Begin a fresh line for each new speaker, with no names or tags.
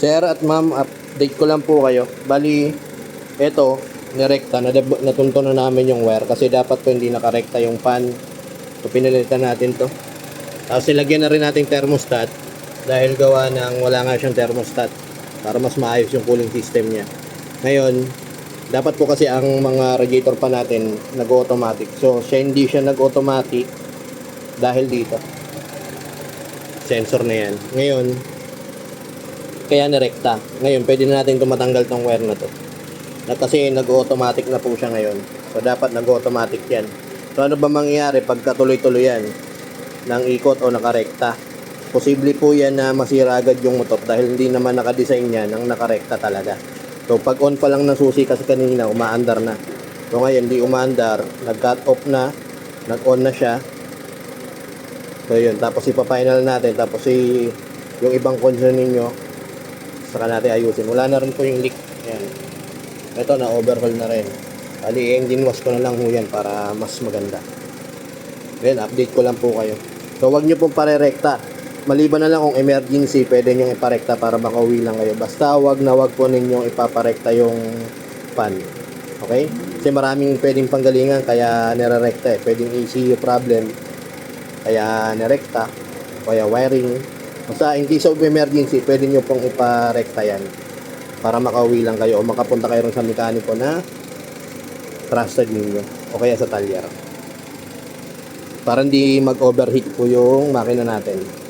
Sir at ma'am, update ko lang po kayo. Bali, eto, nirekta, natunto na namin yung wire kasi dapat po hindi nakarekta yung fan. So, pinalitan natin to. Tapos nilagyan na rin natin thermostat dahil gawa ng wala nga siyang thermostat para mas maayos yung cooling system niya. Ngayon, dapat po kasi ang mga radiator pa natin nag-automatic. So, hindi siya nag-automatic dahil dito. Sensor na yan. Ngayon, kaya nirekta. Ngayon, pwede na natin tumatanggal tong wire na to. Kasi nag-automatic na po siya ngayon. So, dapat nag-automatic yan. So, ano ba mangyayari pagka tuloy-tuloy yan ng ikot o nakarekta? Posible po yan na masira agad yung motor dahil hindi naman nakadesign yan ng nakarekta talaga. So, pag on pa lang ng susi kasi kanina, umaandar na. So, ngayon, di umaandar. Nag-cut off na. Nag-on na siya. So, yun. Tapos, ipa-final natin. Tapos, yung ibang concern ninyo, saka natin ayusin. Wala na rin po yung leak. Ayan. Ito, na-overhaul na rin. Bali, engine wash ko na lang ho yan para mas maganda. Then, update ko lang po kayo. So, wag nyo pong parerekta. Maliban na lang kung emergency, pwede nyo iparekta para makauwi lang kayo. Basta wag na wag po ninyong ipaparekta yung fan. Okay? Kasi maraming pwedeng panggalingan kaya nirerekta eh. Pwedeng ECU problem kaya nirekta. Kaya wiring. Basta in case of emergency, pwede nyo pong iparekta yan para makauwi lang kayo o makapunta kayo sa mekaniko na trusted ninyo o kaya sa talyer para hindi mag-overheat po yung makina natin.